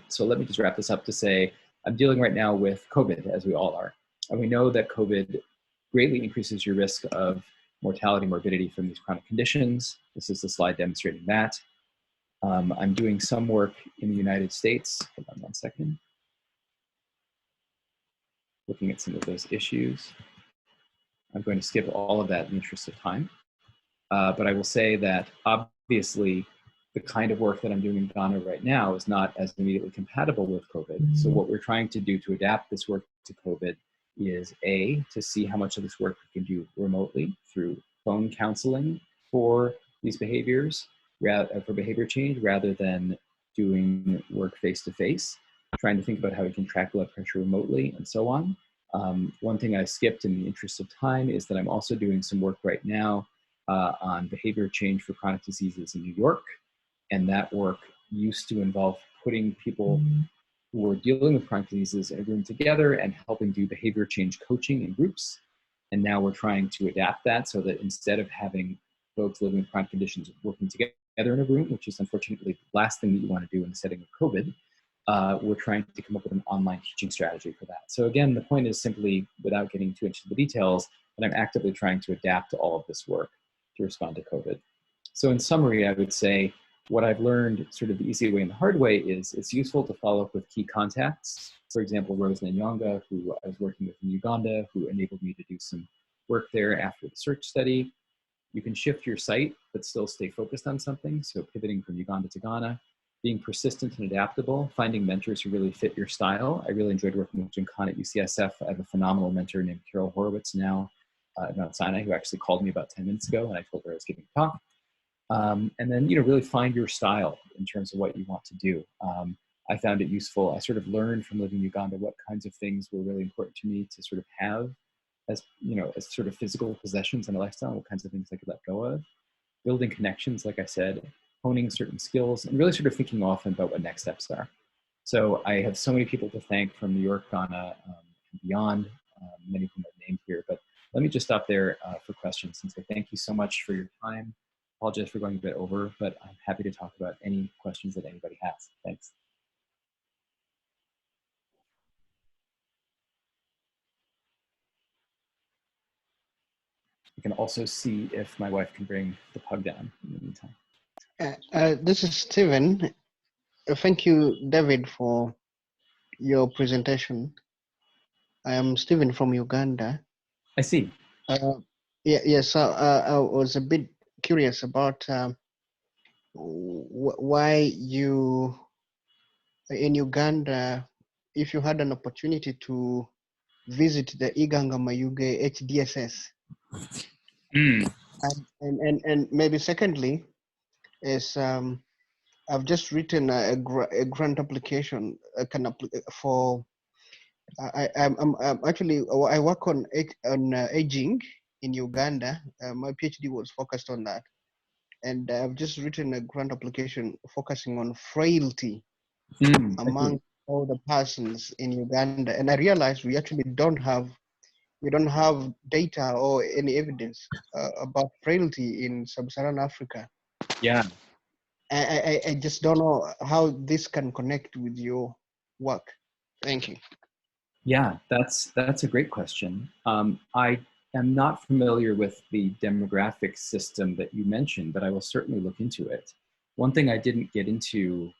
So let me just wrap this up to say, I'm dealing right now with COVID, as we all are. And we know that COVID greatly increases your risk of mortality, morbidity from these chronic conditions. This is the slide demonstrating that. I'm doing some work in the United States. Hold on one second. Looking at some of those issues. I'm going to skip all of that in the interest of time. But I will say that obviously the kind of work that I'm doing in Ghana right now is not as immediately compatible with COVID. So what we're trying to do to adapt this work to COVID is to see how much of this work we can do remotely through phone counseling for these behaviors, for behavior change, rather than doing work face-to-face, trying to think about how we can track blood pressure remotely and so on. One thing I skipped in the interest of time is that I'm also doing some work right now on behavior change for chronic diseases in New York. And that work used to involve putting people who were dealing with chronic diseases in a room together and helping do behavior change coaching in groups. And now we're trying to adapt that so that instead of having folks living with chronic conditions working together in a room, which is unfortunately the last thing that you want to do in the setting of COVID. We're trying to come up with an online teaching strategy for that. So again, the point is simply, without getting too into the details, that I'm actively trying to adapt to all of this work to respond to COVID. So in summary, I would say what I've learned sort of the easy way and the hard way is it's useful to follow up with key contacts. For example, Rose Nyonga, who I was working with in Uganda, who enabled me to do some work there after the search study. You can shift your site, but still stay focused on something. So pivoting from Uganda to Ghana, being persistent and adaptable, finding mentors who really fit your style. I really enjoyed working with Jim Khan at UCSF. I have a phenomenal mentor named Carol Horowitz now at Mount Sinai, who actually called me about 10 minutes ago, and I told her I was giving a talk. And then, really find your style in terms of what you want to do. I found it useful. I sort of learned from living in Uganda what kinds of things were really important to me to sort of have as, as sort of physical possessions in a lifestyle, what kinds of things I could let go of. Building connections, like I said, honing certain skills, and really sort of thinking often about what next steps are. So I have so many people to thank from New York, Ghana, and beyond, many of whom I've named here, but let me just stop there for questions and say thank you so much for your time. Apologize for going a bit over, but I'm happy to talk about any questions that anybody has. Thanks. You can also see if my wife can bring the pug down in the meantime. This is Stephen. Thank you, David, for your presentation. I am Stephen from Uganda. I see. Yes, I was a bit curious about why you, in Uganda, if you had an opportunity to visit the Iganga Mayuge HDSS. Mm. And maybe secondly, is I've just written a grant application for. I'm actually I work on aging in Uganda. My PhD was focused on that, and I've just written a grant application focusing on frailty among all the persons in Uganda. And I realized we actually don't have data or any evidence about frailty in sub-Saharan Africa. Yeah. I just don't know how this can connect with your work. Thank you. Yeah, that's a great question. I am not familiar with the demographic system that you mentioned, but I will certainly look into it. One thing I didn't get into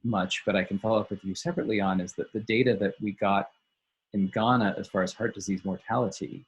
much, but I can follow up with you separately on, is that the data that we got in Ghana as far as heart disease mortality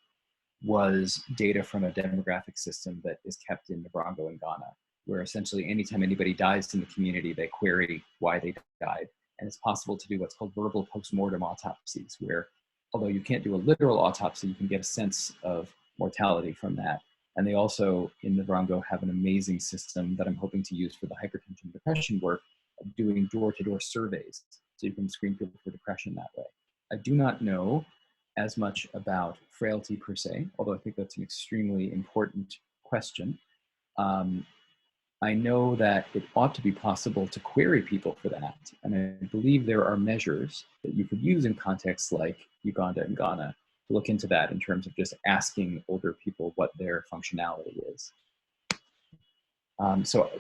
was data from a demographic system that is kept in Nabrongo in Ghana, where essentially anytime anybody dies in the community, they query why they died. And it's possible to do what's called verbal postmortem autopsies, where although you can't do a literal autopsy, you can get a sense of mortality from that. And they also, in Nabrongo, have an amazing system that I'm hoping to use for the hypertension and depression work of doing door-to-door surveys. So you can screen people for depression that way. I do not know as much about frailty per se, although I think that's an extremely important question. I know that it ought to be possible to query people for that. And I believe there are measures that you could use in contexts like Uganda and Ghana to look into that in terms of just asking older people what their functionality is. So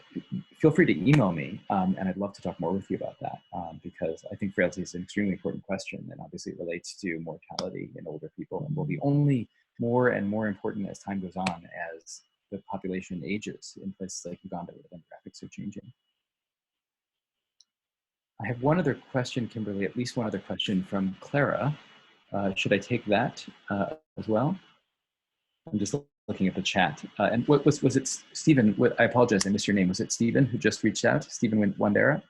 feel free to email me, and I'd love to talk more with you about that, because I think frailty is an extremely important question, and obviously it relates to mortality in older people, and will be only more and more important as time goes on, as the population ages in places like Uganda where the demographics are changing. I have one other question, Kimberly, at least one other question from Clara. Should I take that as well? I'm just looking at the chat. And what was it, Stephen? I apologize, I missed your name. Was it Stephen who just reached out? Stephen Wandera?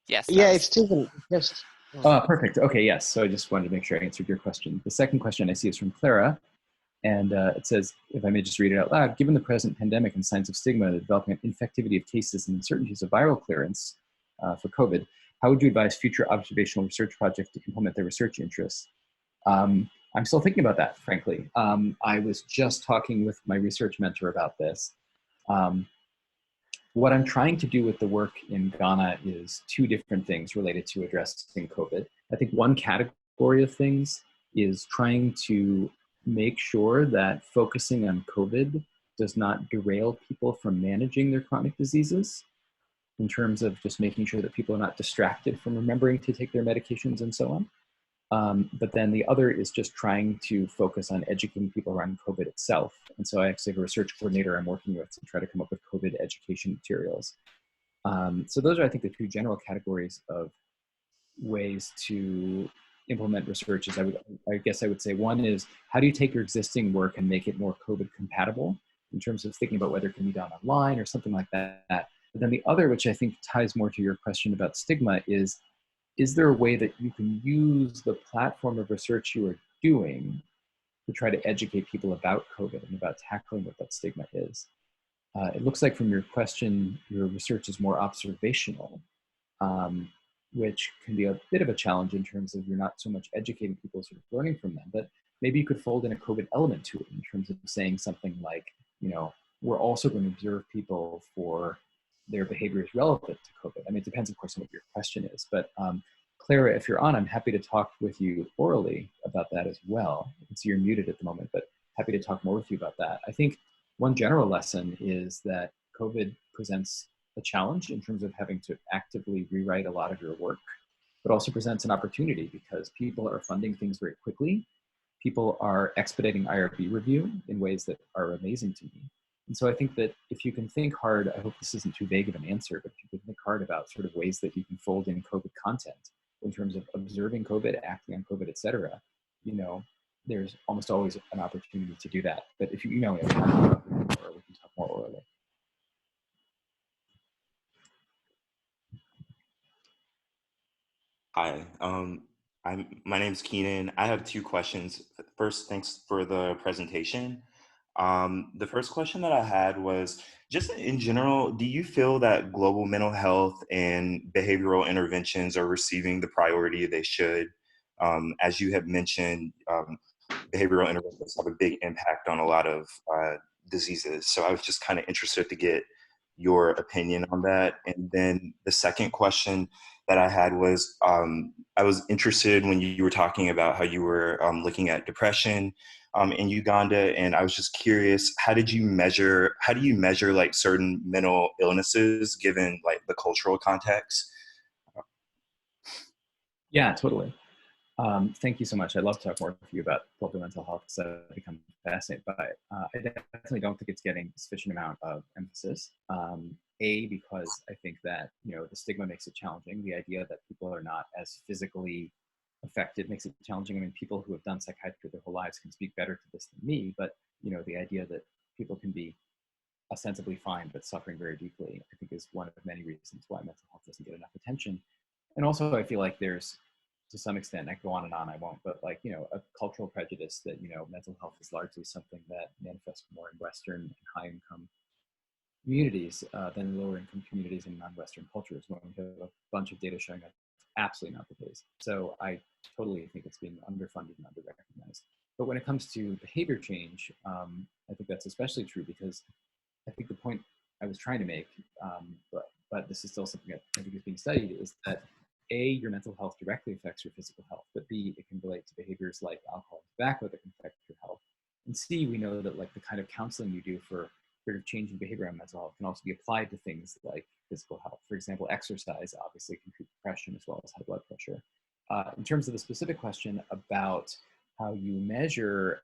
Yes. Yeah, it's Stephen. Yes. Oh, perfect. Okay, yes. So I just wanted to make sure I answered your question. The second question I see is from Clara. And it says, if I may just read it out loud, given the present pandemic and signs of stigma, the developing infectivity of cases and uncertainties of viral clearance for COVID, how would you advise future observational research projects to implement their research interests? I'm still thinking about that, frankly. I was just talking with my research mentor about this. What I'm trying to do with the work in Ghana is two different things related to addressing COVID. I think one category of things is trying to make sure that focusing on COVID does not derail people from managing their chronic diseases, in terms of just making sure that people are not distracted from remembering to take their medications and so on. But then the other is just trying to focus on educating people around COVID itself. And so I actually have a research coordinator I'm working with to try to come up with COVID education materials. So those are, I think, the two general categories of ways to implement research. Is I guess I would say one is, how do you take your existing work and make it more COVID compatible in terms of thinking about whether it can be done online or something like that. But then the other, which I think ties more to your question about stigma, is there a way that you can use the platform of research you are doing to try to educate people about COVID and about tackling what that stigma is? It looks like from your question, your research is more observational, which can be a bit of a challenge in terms of you're not so much educating people, sort of learning from them, but maybe you could fold in a COVID element to it in terms of saying something like, we're also going to observe people for their behaviors relevant to COVID. I mean, it depends, of course, on what your question is, but Clara, if you're on, I'm happy to talk with you orally about that as well. I can see you're muted at the moment, but happy to talk more with you about that. I think one general lesson is that COVID presents a challenge in terms of having to actively rewrite a lot of your work, but also presents an opportunity because people are funding things very quickly. People are expediting IRB review in ways that are amazing to me. And so I think that if you can think hard, I hope this isn't too vague of an answer, but if you can think hard about sort of ways that you can fold in COVID content in terms of observing COVID, acting on COVID, et cetera, there's almost always an opportunity to do that. But if you email me, we can talk more orally. Hi, my name's Keenan. I have two questions. First, thanks for the presentation. The first question that I had was, just in general, do you feel that global mental health and behavioral interventions are receiving the priority they should? As you have mentioned, behavioral interventions have a big impact on a lot of diseases. So I was just kind of interested to get your opinion on that. And then the second question that I had was, I was interested when you were talking about how you were looking at depression in Uganda, and I was just curious, how do you measure like certain mental illnesses given like the cultural context? Yeah, totally. Thank you so much. I'd love to talk more with you about global mental health because I've become fascinated by it. I definitely don't think it's getting a sufficient amount of emphasis. Because I think that, the stigma makes it challenging. The idea that people are not as physically affected makes it challenging. I mean, people who have done psychiatry their whole lives can speak better to this than me, but, the idea that people can be ostensibly fine but suffering very deeply, I think is one of many reasons why mental health doesn't get enough attention. And also, I feel like there's, to some extent, I go on and on, I won't, but like, a cultural prejudice that, mental health is largely something that manifests more in Western and high-income communities than lower income communities in non-Western cultures, when we have a bunch of data showing that's absolutely not the case. So I totally think it's being underfunded and under-recognized. But when it comes to behavior change, I think that's especially true because I think the point I was trying to make, but this is still something that I think is being studied, is that A, your mental health directly affects your physical health, but B, it can relate to behaviors like alcohol and tobacco that can affect your health. And C, we know that like the kind of counseling you do for sort of change in behavior and mental health can also be applied to things like physical health. For example, exercise obviously can treat depression as well as high blood pressure. In terms of the specific question about how you measure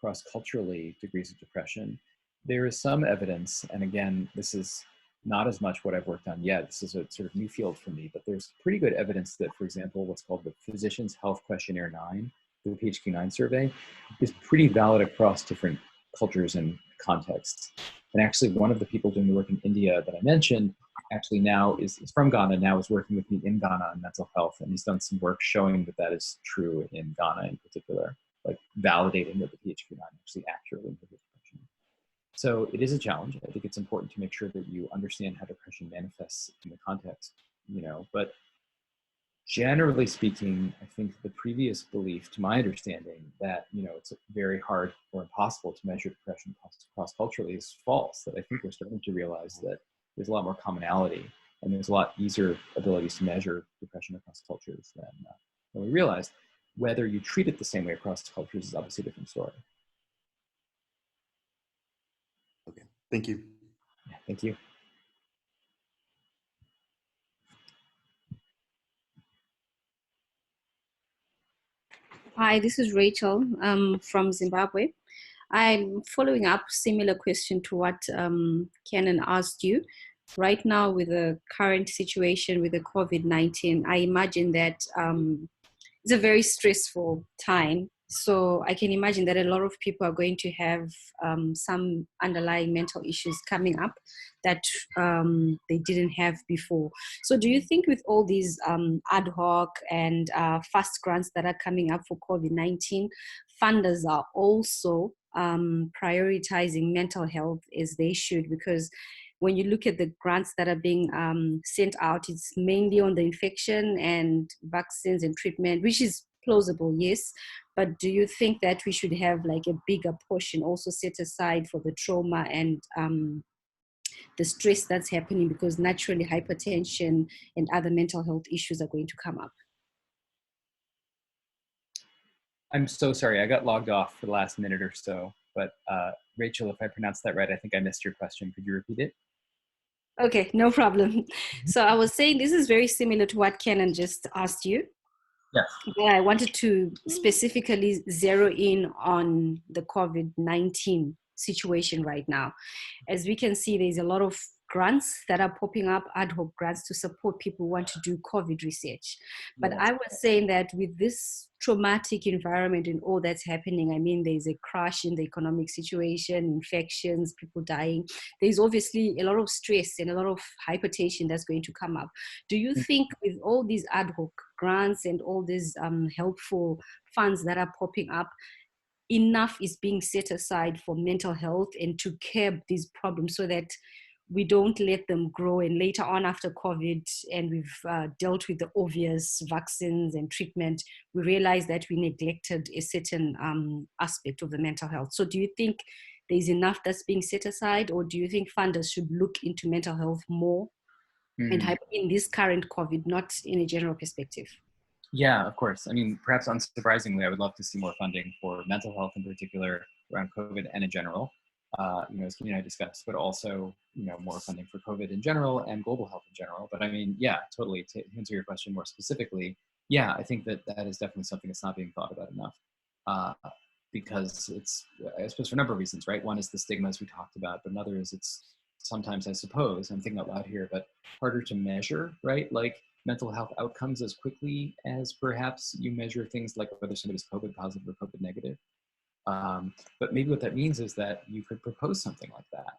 cross-culturally degrees of depression, there is some evidence, and again, this is not as much what I've worked on yet. This is a sort of new field for me, but there's pretty good evidence that, for example, what's called the Physician's Health Questionnaire 9, the PHQ-9 survey, is pretty valid across different cultures and contexts. And actually, one of the people doing the work in India that I mentioned actually now is from Ghana, now is working with me in Ghana on mental health, and he's done some work showing that that is true in Ghana in particular, like validating that the PHQ-9 actually accurately inhibits depression. So it is a challenge. I think it's important to make sure that you understand how depression manifests in the context, but generally speaking, I think the previous belief, to my understanding, that, it's very hard or impossible to measure depression cross-culturally is false. That I think we're starting to realize that there's a lot more commonality and there's a lot easier abilities to measure depression across cultures than we realized. Whether you treat it the same way across cultures is obviously a different story. Thank you. Yeah, thank you. Hi, this is Rachel from Zimbabwe. I'm following up similar question to what Kenan asked you. Right now, with the current situation with the COVID-19, I imagine that it's a very stressful time. So I can imagine that a lot of people are going to have some underlying mental issues coming up that they didn't have before. So do you think with all these ad hoc and fast grants that are coming up for COVID-19, funders are also prioritizing mental health as they should? Because when you look at the grants that are being sent out, it's mainly on the infection and vaccines and treatment, which is plausible, yes. But do you think that we should have like a bigger portion also set aside for the trauma and the stress that's happening, because naturally hypertension and other mental health issues are going to come up? I'm so sorry, I got logged off for the last minute or so, but Rachel, if I pronounced that right, I think I missed your question. Could you repeat it? Okay, no problem. So I was saying this is very similar to what Kenan just asked you. Yes. But I wanted to specifically zero in on the COVID-19 situation right now. As we can see, there's a lot of grants that are popping up, ad hoc grants to support people who want to do COVID research. But I was saying that with this traumatic environment and all that's happening, I mean, there's a crash in the economic situation, infections, people dying. There's obviously a lot of stress and a lot of hypertension that's going to come up. Do you think with all these ad hoc grants and all these helpful funds that are popping up, enough is being set aside for mental health and to curb these problems so that we don't let them grow, and later on after COVID and we've dealt with the obvious vaccines and treatment, we realize that we neglected a certain aspect of the mental health? So do you think there's enough that's being set aside, or do you think funders should look into mental health more and in this current COVID, not in a general perspective? Yeah, of course. I mean, perhaps unsurprisingly, I would love to see more funding for mental health in particular around COVID and in general, as Kenny and I discussed, but also, more funding for COVID in general and global health in general. But I mean, yeah, totally. To answer your question more specifically, yeah, I think that that is definitely something that's not being thought about enough, because it's, I suppose, for a number of reasons, right? One is the stigmas we talked about, but another is it's sometimes, I suppose, I'm thinking out loud here, but harder to measure, right? Like, mental health outcomes as quickly as perhaps you measure things like whether somebody's COVID positive or COVID negative. But maybe what that means is that you could propose something like that,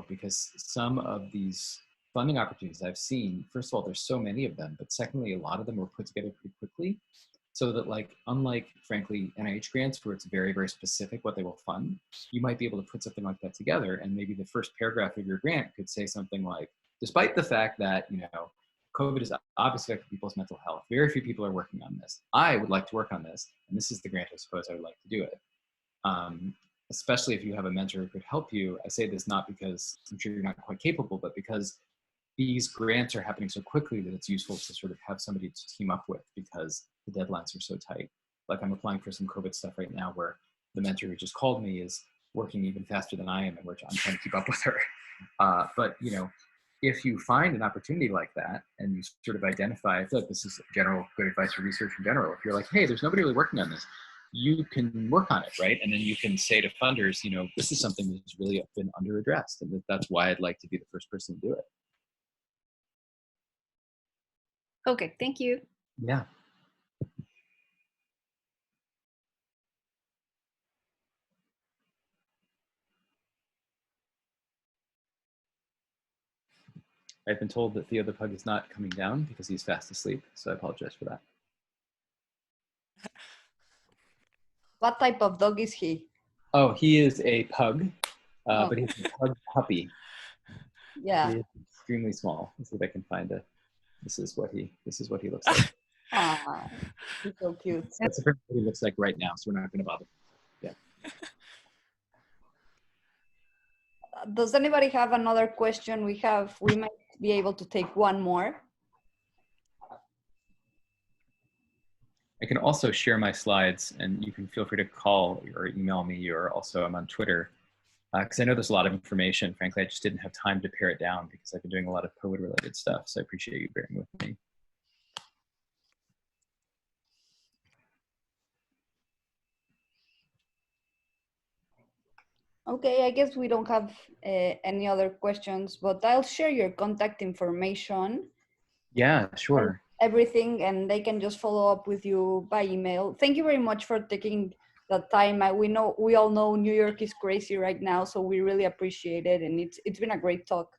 because some of these funding opportunities I've seen, first of all, there's so many of them, but secondly, a lot of them were put together pretty quickly. So that, like, unlike, frankly, NIH grants where it's very, very specific what they will fund, you might be able to put something like that together, and maybe the first paragraph of your grant could say something like, despite the fact that, COVID is obviously affecting people's mental health, very few people are working on this. I would like to work on this, and this is the grant I suppose I would like to do it. Especially if you have a mentor who could help you. I say this not because I'm sure you're not quite capable, but because these grants are happening so quickly that it's useful to sort of have somebody to team up with because the deadlines are so tight. Like, I'm applying for some COVID stuff right now where the mentor who just called me is working even faster than I am, and I'm trying to keep up with her. But, if you find an opportunity like that and you sort of identify, I feel like this is general good advice for research in general. If you're like, hey, there's nobody really working on this, you can work on it, right? And then you can say to funders, this is something that's really been under-addressed, and that's why I'd like to be the first person to do it. Okay, thank you. Yeah. I've been told that Theo the Pug is not coming down because he's fast asleep, so I apologize for that. What type of dog is he? Oh, he is a pug, but he's a pug puppy. Yeah. He is extremely small. Let's see if I can find a. This is what he looks like. Ah, he's so cute. That's what he looks like right now, so we're not going to bother. Yeah. Does anybody have another question? We might be able to take one more. I can also share my slides, and you can feel free to call or email me, or also I'm on Twitter. because I know there's a lot of information. Frankly, I just didn't have time to pare it down because I've been doing a lot of COVID-related stuff. So I appreciate you bearing with me. Okay, I guess we don't have any other questions, but I'll share your contact information. Yeah, sure. Everything, and they can just follow up with you by email. Thank you very much for taking the time. We all know New York is crazy right now, so we really appreciate it, and it's been a great talk.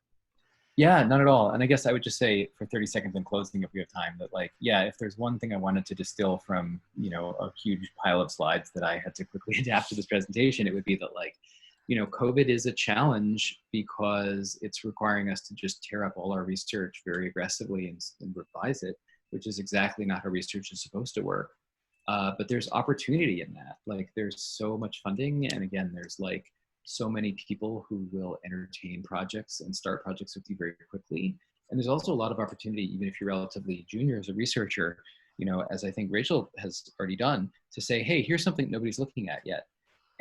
Yeah, not at all. And I guess I would just say for 30 seconds in closing, if we have time, that like, yeah, if there's one thing I wanted to distill from, you know, a huge pile of slides that I had to quickly adapt to this presentation, it would be that like, you know, COVID is a challenge because it's requiring us to just tear up all our research very aggressively and revise it, which is exactly not how research is supposed to work. But there's opportunity in that. Like there's so much funding. And again, there's like so many people who will entertain projects and start projects with you very quickly. And there's also a lot of opportunity, even if you're relatively junior as a researcher, you know, as I think Rachel has already done, to say, hey, here's something nobody's looking at yet.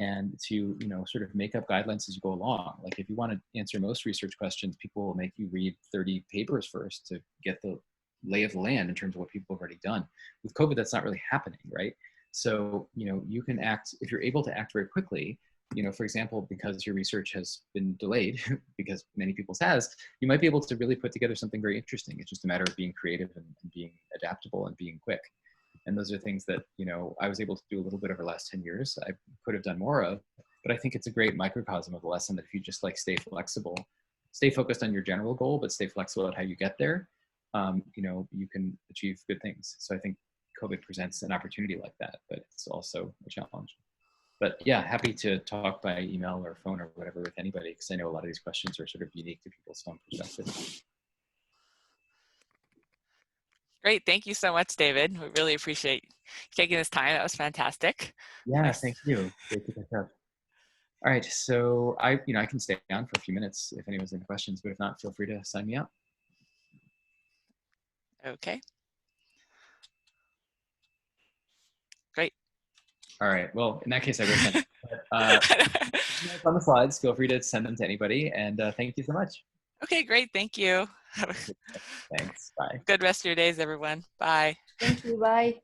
And to, you know, sort of make up guidelines as you go along. Like if you want to answer most research questions, people will make you read 30 papers first to get the lay of the land in terms of what people have already done. With COVID, that's not really happening, right? So, you know, you can act, if you're able to act very quickly, you know, for example, because your research has been delayed, because many people's has, you might be able to really put together something very interesting. It's just a matter of being creative and being adaptable and being quick. And those are things that, you know, I was able to do a little bit over the last 10 years. I could have done more of, but I think it's a great microcosm of the lesson that if you just like stay flexible, stay focused on your general goal, but stay flexible at how you get there, you know, you can achieve good things. So I think COVID presents an opportunity like that, but it's also a challenge. But yeah, happy to talk by email or phone or whatever with anybody, because I know a lot of these questions are sort of unique to people's own perspectives. Great. Thank you so much, David. We really appreciate you taking this time. That was fantastic. Yeah, Nice. thank you. Great to catch up. All right, so I can stay on for a few minutes if anyone's any questions, but if not, feel free to sign me up. Okay. Great. All right. Well, in that case, I will send. On the slides, feel free to send them to anybody, and thank you so much. Okay, great. Thank you. Thanks. Bye. Good rest of your days, everyone. Bye. Thank you. Bye.